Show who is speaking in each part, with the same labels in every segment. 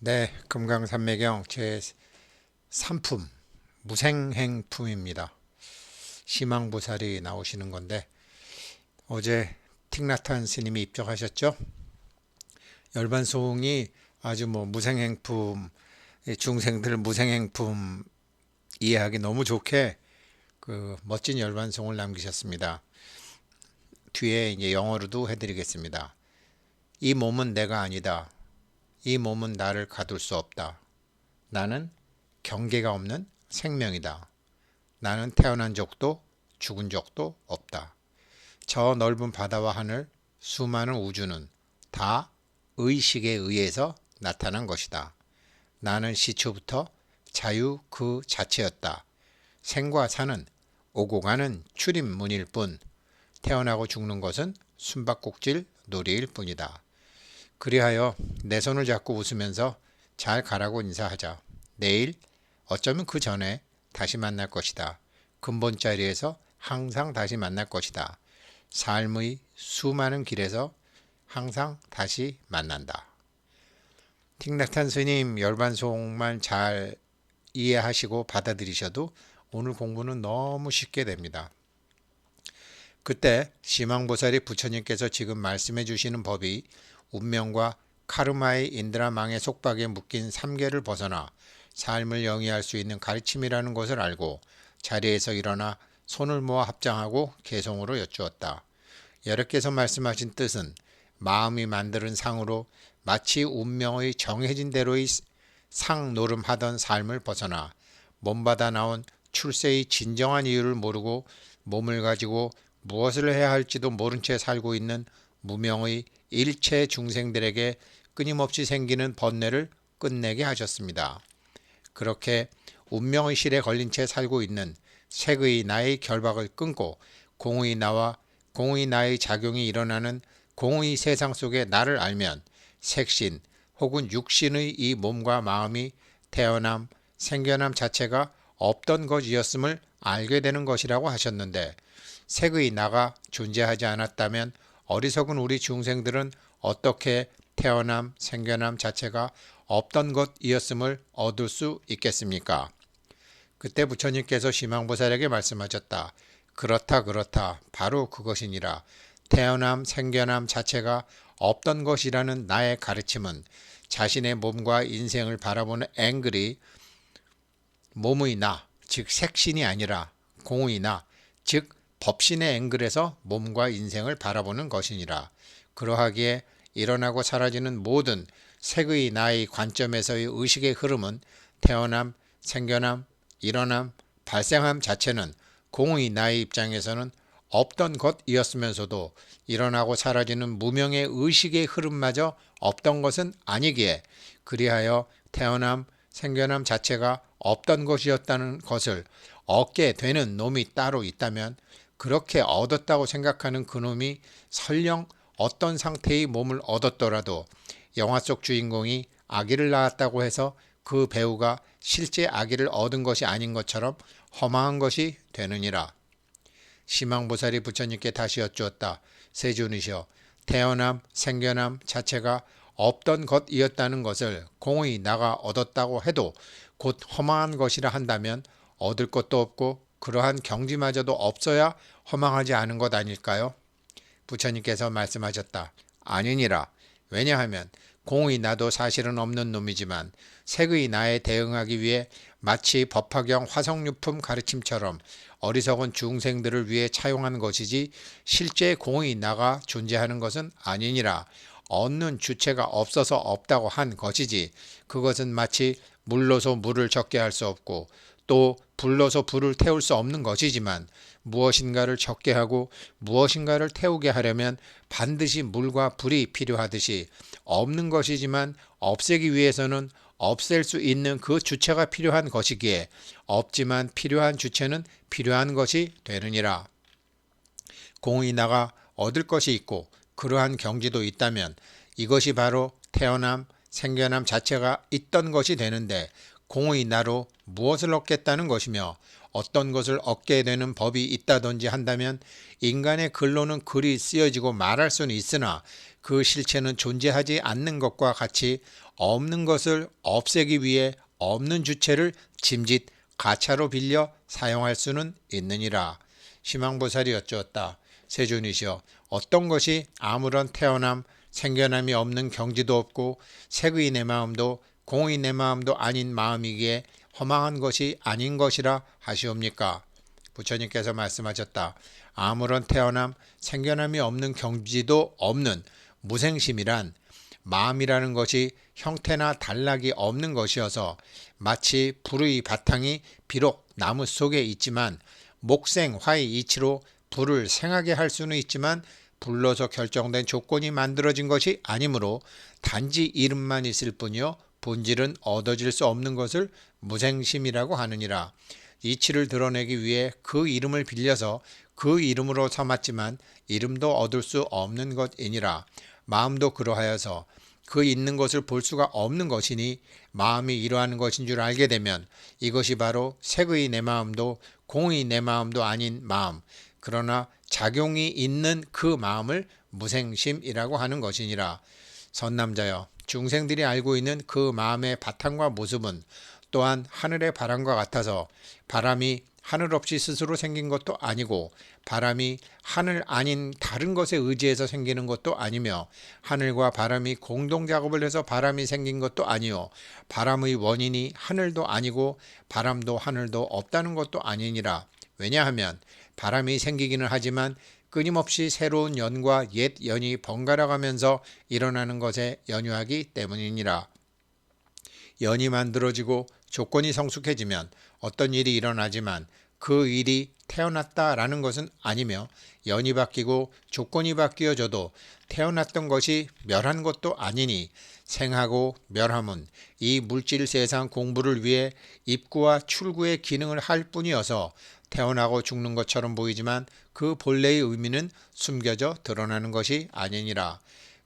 Speaker 1: 네, 금강산매경 제 3품 무생행품입니다. 시망보살이 나오시는 건데 어제 틱나탄 스님이 입적하셨죠? 열반송이 아주 무생행품, 중생들 무생행품 이해하기 너무 좋게 그 멋진 열반송을 남기셨습니다. 뒤에 이제 영어로도 해드리겠습니다. 이 몸은 내가 아니다. 이 몸은 나를 가둘 수 없다. 나는 경계가 없는 생명이다. 나는 태어난 적도 죽은 적도 없다. 저 넓은 바다와 하늘, 수많은 우주는 다 의식에 의해서 나타난 것이다. 나는 시초부터 자유 그 자체였다. 생과 사는 오고 가는 출입문일 뿐, 태어나고 죽는 것은 숨바꼭질 놀이일 뿐이다. 그리하여 내 손을 잡고 웃으면서 잘 가라고 인사하자. 내일 어쩌면 그 전에 다시 만날 것이다. 근본 자리에서 항상 다시 만날 것이다. 삶의 수많은 길에서 항상 다시 만난다. 틱나탄 스님 열반송만 잘 이해하시고 받아들이셔도 오늘 공부는 너무 쉽게 됩니다. 그때 시망보살이 부처님께서 지금 말씀해 주시는 법이 운명과 카르마의 인드라망의 속박에 묶인 삼계를 벗어나 삶을 영위할 수 있는 가르침이라는 것을 알고 자리에서 일어나 손을 모아 합장하고 개송으로 여쭈었다. 여러께서 말씀하신 뜻은 마음이 만드는 상으로 마치 운명의 정해진 대로의 상노름하던 삶을 벗어나 몸받아 나온 출세의 진정한 이유를 모르고 몸을 가지고 무엇을 해야 할지도 모른 채 살고 있는 무명의 일체 중생들에게 끊임없이 생기는 번뇌를 끝내게 하셨습니다. 그렇게 운명의 실에 걸린 채 살고 있는 색의 나의 결박을 끊고 공의 나와 공의 나의 작용이 일어나는 공의 세상 속의 나를 알면 색신 혹은 육신의 이 몸과 마음이 태어남, 생겨남 자체가 없던 것이었음을 알게 되는 것이라고 하셨는데 색의 나가 존재하지 않았다면 어리석은 우리 중생들은 어떻게 태어남, 생겨남 자체가 없던 것이었음을 얻을 수 있겠습니까? 그때 부처님께서 시망보살에게 말씀하셨다. 그렇다 그렇다 바로 그것이니라. 태어남, 생겨남 자체가 없던 것이라는 나의 가르침은 자신의 몸과 인생을 바라보는 앵글이 몸의 나, 즉 색신이 아니라 공의 나, 즉 법신의 앵글에서 몸과 인생을 바라보는 것이니라. 그러하기에 일어나고 사라지는 모든 색의 나의 관점에서의 의식의 흐름은 태어남, 생겨남, 일어남, 발생함 자체는 공의 나의 입장에서는 없던 것이었으면서도 일어나고 사라지는 무명의 의식의 흐름마저 없던 것은 아니기에 그리하여 태어남, 생겨남 자체가 없던 것이었다는 것을 얻게 되는 놈이 따로 있다면 그렇게 얻었다고 생각하는 그놈이 설령 어떤 상태의 몸을 얻었더라도 영화 속 주인공이 아기를 낳았다고 해서 그 배우가 실제 아기를 얻은 것이 아닌 것처럼 허망한 것이 되느니라. 시망보살이 부처님께 다시 여쭈었다. 세존이시여, 태어남, 생겨남 자체가 없던 것이었다는 것을 공의 나가 얻었다고 해도 곧 허망한 것이라 한다면 얻을 것도 없고 그러한 경지마저도 없어야 허망하지 않은 것 아닐까요? 부처님께서 말씀하셨다. 아니니라. 왜냐하면 공의 나도 사실은 없는 놈이지만 색의 나에 대응하기 위해 마치 법화경 화성유품 가르침처럼 어리석은 중생들을 위해 차용한 것이지 실제 공의 나가 존재하는 것은 아니니라. 얻는 주체가 없어서 없다고 한 것이지 그것은 마치 물로서 물을 적게 할 수 없고 또 불로서 불을 태울 수 없는 것이지만 무엇인가를 적게 하고 무엇인가를 태우게 하려면 반드시 물과 불이 필요하듯이 없는 것이지만 없애기 위해서는 없앨 수 있는 그 주체가 필요한 것이기에 없지만 필요한 주체는 필요한 것이 되느니라. 공의 나가 얻을 것이 있고 그러한 경지도 있다면 이것이 바로 태어남, 생겨남 자체가 있던 것이 되는데 공의 나로 무엇을 얻겠다는 것이며 어떤 것을 얻게 되는 법이 있다든지 한다면 인간의 글로는 글이 쓰여지고 말할 수는 있으나 그 실체는 존재하지 않는 것과 같이 없는 것을 없애기 위해 없는 주체를 짐짓 가차로 빌려 사용할 수는 있느니라. 심황보살이 여쭈었다. 세존이시여, 어떤 것이 아무런 태어남, 생겨남이 없는 경지도 없고 색의 내 마음도 공의 내 마음도 아닌 마음이기에 허망한 것이 아닌 것이라 하시옵니까? 부처님께서 말씀하셨다. 아무런 태어남, 생겨남이 없는 경지도 없는 무생심이란 마음이라는 것이 형태나 단락이 없는 것이어서 마치 불의 바탕이 비록 나무 속에 있지만 목생, 화의 이치로 불을 생하게 할 수는 있지만 불로서 결정된 조건이 만들어진 것이 아니므로 단지 이름만 있을 뿐이요 본질은 얻어질 수 없는 것을 무생심이라고 하느니라. 이치를 드러내기 위해 그 이름을 빌려서 그 이름으로 삼았지만 이름도 얻을 수 없는 것이니라. 마음도 그러하여서 그 있는 것을 볼 수가 없는 것이니 마음이 이러한 것인 줄 알게 되면 이것이 바로 색의 내 마음도 공의 내 마음도 아닌 마음, 그러나 작용이 있는 그 마음을 무생심이라고 하는 것이니라. 선남자여, 중생들이 알고 있는 그 마음의 바탕과 모습은 또한 하늘의 바람과 같아서 바람이 하늘 없이 스스로 생긴 것도 아니고 바람이 하늘 아닌 다른 것에 의지해서 생기는 것도 아니며 하늘과 바람이 공동 작업을 해서 바람이 생긴 것도 아니요 바람의 원인이 하늘도 아니고 바람도 하늘도 없다는 것도 아니니라. 왜냐하면 바람이 생기기는 하지만 끊임없이 새로운 연과 옛 연이 번갈아 가면서 일어나는 것에 연유하기 때문이니라. 연이 만들어지고 조건이 성숙해지면 어떤 일이 일어나지만 그 일이 태어났다라는 것은 아니며 연이 바뀌고 조건이 바뀌어져도 태어났던 것이 멸한 것도 아니니 생하고 멸함은 이 물질 세상 공부를 위해 입구와 출구의 기능을 할 뿐이어서 태어나고 죽는 것처럼 보이지만 그 본래의 의미는 숨겨져 드러나는 것이 아니니라.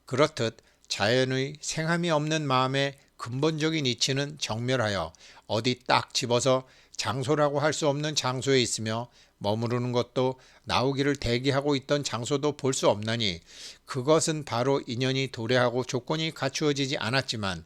Speaker 1: 그렇듯 자연의 생함이 없는 마음의 근본적인 이치는 정멸하여 어디 딱 집어서 장소라고 할 수 없는 장소에 있으며 머무르는 것도 나오기를 대기하고 있던 장소도 볼 수 없나니 그것은 바로 인연이 도래하고 조건이 갖추어지지 않았지만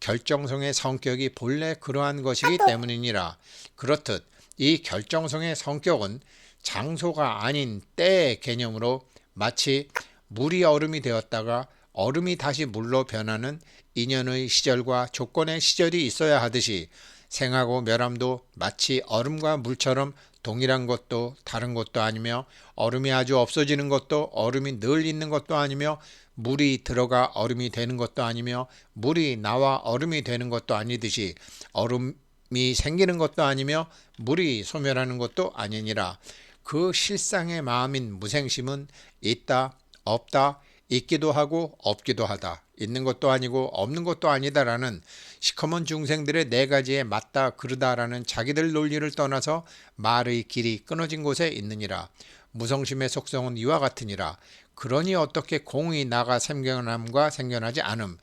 Speaker 1: 결정성의 성격이 본래 그러한 것이기 때문이니라. 그렇듯 이 결정성의 성격은 장소가 아닌 때의 개념으로 마치 물이 얼음이 되었다가 얼음이 다시 물로 변하는 인연의 시절과 조건의 시절이 있어야 하듯이 생하고 멸함도 마치 얼음과 물처럼 동일한 것도 다른 것도 아니며 얼음이 아주 없어지는 것도 얼음이 늘 있는 것도 아니며 물이 들어가 얼음이 되는 것도 아니며 물이 나와 얼음이 되는 것도 아니듯이 얼음이 생기는 것도 아니며 물이 소멸하는 것도 아니니라. 그 실상의 마음인 무생심은 있다, 없다, 있기도 하고 없기도 하다, 있는 것도 아니고 없는 것도 아니다라는 시커먼 중생들의 네 가지에 맞다 그르다라는 자기들 논리를 떠나서 말의 길이 끊어진 곳에 있느니라. 무성심의 속성은 이와 같으니라. 그러니 어떻게 공의 나가 생겨남과 생겨나지 않음,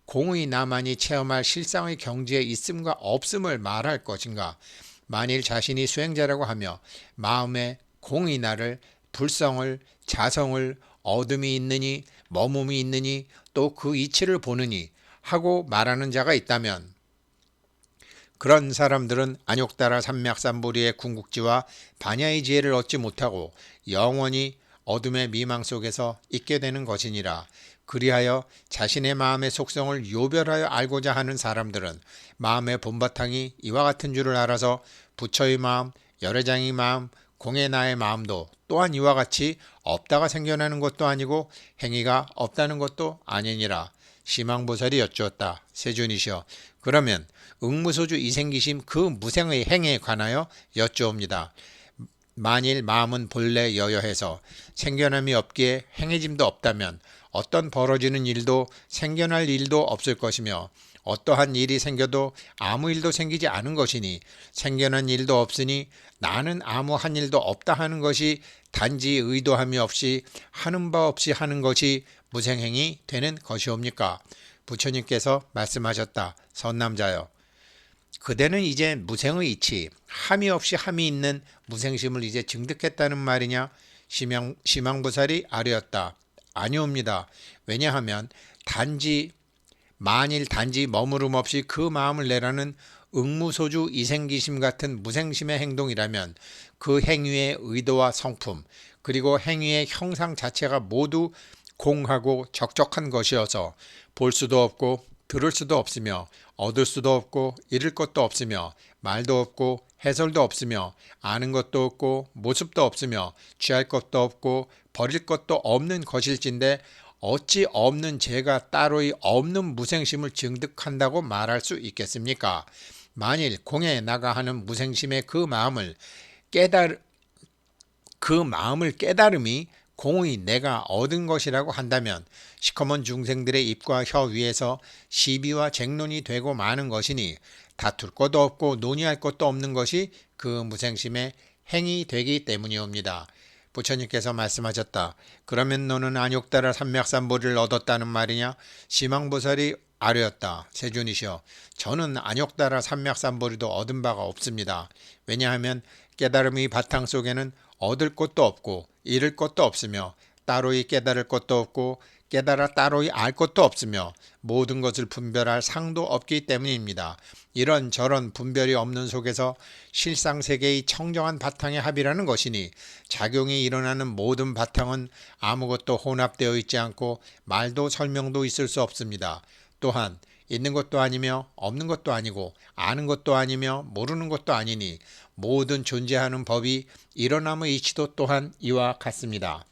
Speaker 1: 공의 나만이 체험할 실상의 경지에 있음과 없음을 말할 것인가. 만일 자신이 수행자라고 하며 마음에 공의 나를, 불성을, 자성을, 어둠이 있느니 머뭅이 있느니 또 그 이치를 보느니 하고 말하는 자가 있다면 그런 사람들은 안욕따라 삼맥삼보리의 궁극지와 반야의 지혜를 얻지 못하고 영원히 어둠의 미망 속에서 있게 되는 것이니라. 그리하여 자신의 마음의 속성을 요별하여 알고자 하는 사람들은 마음의 본바탕이 이와 같은 줄을 알아서 부처의 마음, 열애장의 마음, 공의 나의 마음도 또한 이와 같이 없다가 생겨나는 것도 아니고 행위가 없다는 것도 아니니라. 심황보살이 여쭈었다. 세존이시여, 그러면 응무소주 이생기심 그 무생의 행에 관하여 여쭈옵니다. 만일 마음은 본래 여여해서 생겨남이 없기에 행해짐도 없다면 어떤 벌어지는 일도 생겨날 일도 없을 것이며 어떠한 일이 생겨도 아무 일도 생기지 않은 것이니 생겨난 일도 없으니 나는 아무 한 일도 없다 하는 것이 단지 의도함이 없이 하는 바 없이 하는 것이 무생행이 되는 것이옵니까? 부처님께서 말씀하셨다. 선남자여, 그대는 이제 무생의 이치, 함이 없이 함이 있는 무생심을 이제 증득했다는 말이냐? 심황보살이 아뢰었다. 아니옵니다. 왜냐하면 단지 만일 단지 머무름 없이 그 마음을 내라는 응무소주 이생기심 같은 무생심의 행동이라면 그 행위의 의도와 성품 그리고 행위의 형상 자체가 모두 공하고 적적한 것이어서 볼 수도 없고 들을 수도 없으며 얻을 수도 없고 잃을 것도 없으며 말도 없고 해설도 없으며 아는 것도 없고 모습도 없으며 취할 것도 없고 버릴 것도 없는 것일진데 어찌 없는 죄가 따로이 없는 무생심을 증득한다고 말할 수 있겠습니까? 만일 공에 나가 하는 무생심의 그 마음을 깨달음이 공의 내가 얻은 것이라고 한다면 시커먼 중생들의 입과 혀 위에서 시비와 쟁론이 되고 마는 것이니 다툴 것도 없고 논의할 것도 없는 것이 그 무생심의 행이 되기 때문이옵니다. 부처님께서 말씀하셨다. 그러면 너는 안욕다라 삼맥삼보리를 얻었다는 말이냐? 시망보살이 아뢰었다. 세존이시여, 저는 안욕다라 삼맥삼보리도 얻은 바가 없습니다. 왜냐하면 깨달음의 바탕 속에는 얻을 것도 없고 잃을 것도 없으며 따로이 깨달을 것도 없고 깨달아 따로이 알 것도 없으며 모든 것을 분별할 상도 없기 때문입니다. 이런 저런 분별이 없는 속에서 실상세계의 청정한 바탕의 합이라는 것이니 작용이 일어나는 모든 바탕은 아무것도 혼합되어 있지 않고 말도 설명도 있을 수 없습니다. 또한 있는 것도 아니며 없는 것도 아니고 아는 것도 아니며 모르는 것도 아니니 모든 존재하는 법이 일어남의 이치도 또한 이와 같습니다.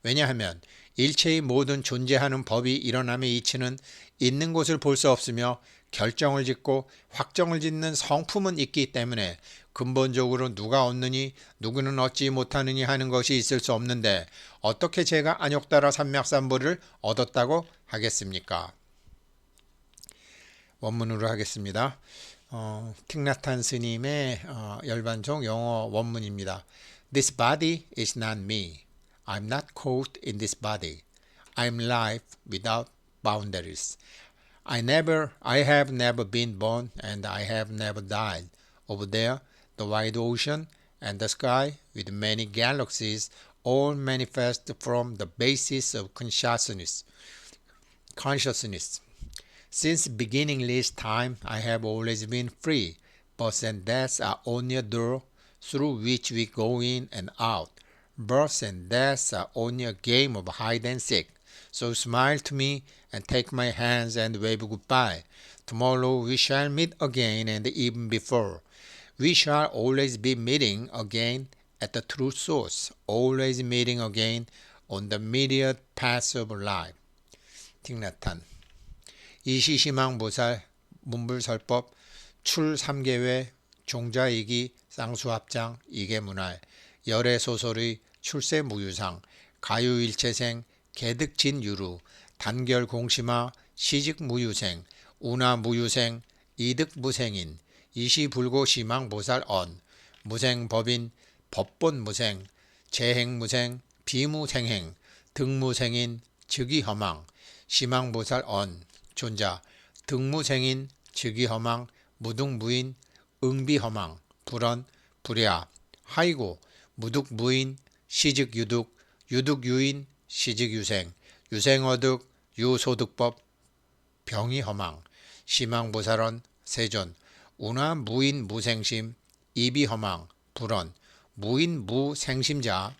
Speaker 1: 왜냐하면 일체의 모든 존재하는 법이 일어남의 이치는 있는 것을 볼 수 없으며 결정을 짓고 확정을 짓는 성품은 있기 때문에 근본적으로 누가 얻느니 누구는 얻지 못하느니 하는 것이 있을 수 없는데 어떻게 제가 안욕다라 삼맥삼보리를 얻었다고 하겠습니까? 원문으로 하겠습니다. 틱나탄 스님의 열반종 영어 원문입니다. This body is not me. I'm not caught in this body. I'm life without boundaries. I have never been born and I have never died. Over there, the wide ocean and the sky with many galaxies all manifest from the basis of consciousness. Since beginningless time, I have always been free. Births and deaths are only a door through which we go in and out. Births and deaths are only a game of hide and seek. So smile to me and take my hands and wave goodbye. Tomorrow we shall meet again and even before. We shall always be meeting again at the true source, always meeting again on the myriad paths of life. 틱나탄 이시시망보살 문불설법 출 3개회 종자이기 쌍수합장 이계문활 열애소설의 출세무유상 가유일체생 개득진유루 단결공심화 시직무유생 운하무유생 이득무생인 이시불고시망보살언 무생법인 법본무생 재행무생 비무생행 득무생인 즉위허망 시망보살언 존자 득무생인 즉위허망 무득무인 응비허망 불언 불야 하이고 무득무인 시직유득 유득유인 시직유생 유생어득 유소득법 병이허망 시망보살언 세존 운하무인 무생심 이비허망 불언 무인무생심자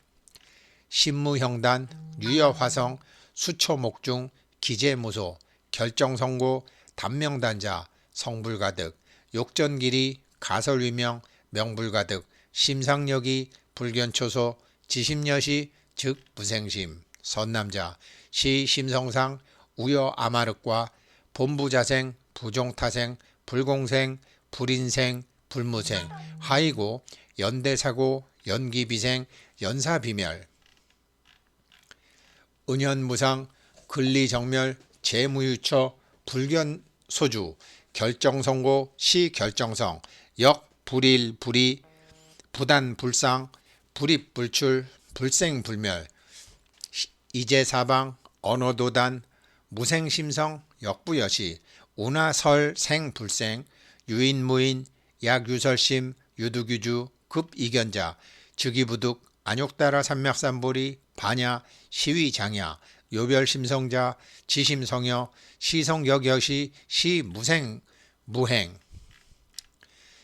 Speaker 1: 신무형단 유여화성 수초목중 기재무소 결정성고 단명단자 성불가득 욕전길이 가설위명 명불가득 심상력이 불견초소 지심여시 즉 무생심 선남자 시심성상 우여아마륵과 본부자생 부종타생 불공생 불인생 불무생 하이고 연대사고 연기비생 연사비멸 은현무상 근리정멸 재무유처 불견소주 결정성고 시결정성 역불일불이 부단불상 불입불출 불생불멸 이제사방 언어도단 무생심성 역부여시 운하설생불생 유인무인 약유설심 유두규주 급이견자 즉위부득 안욕다라 삼맥삼보리 반야 시위장야 요별심성자 지심성여 시성격여시 시무생 무행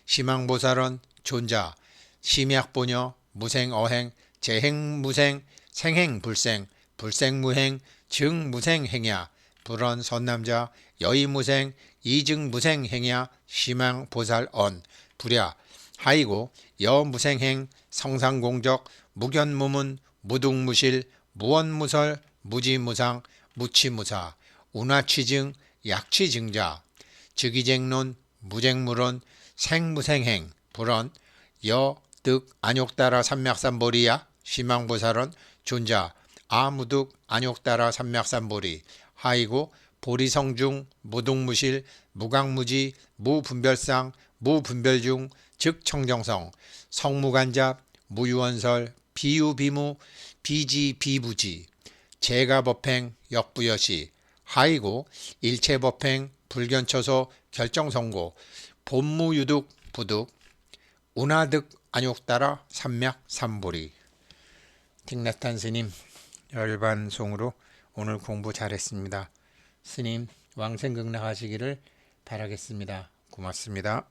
Speaker 1: 시망보살은 존자 심약보녀 무생어행 재행무생 생행불생 불생무행 증무생행야 불언선남자 여의무생 이증무생행야 시망보살언 불야 하이고 여무생행 성상공적 무견무문 무둥무실 무원무설 무지무상 무치무사 운하취증 약취증자 즉이쟁론 무쟁물론 생무생행 불언 여득 안욕따라 삼맥삼보리야 시망보살은 존자 아무득 안욕따라 삼맥삼보리 하이고 보리성중 무둥무실 무강무지 무분별상 무분별중 즉 청정성 성무간잡 무유원설 비유비무 비지비부지 제가법행 역부여시 하이고 일체법행 불견처소 결정성고 본무유득 부득 운하득 안욕따라 삼맥삼보리. 틱나탄 스님 열반송으로 오늘 공부 잘했습니다. 스님 왕생극락하시기를 바라겠습니다. 고맙습니다.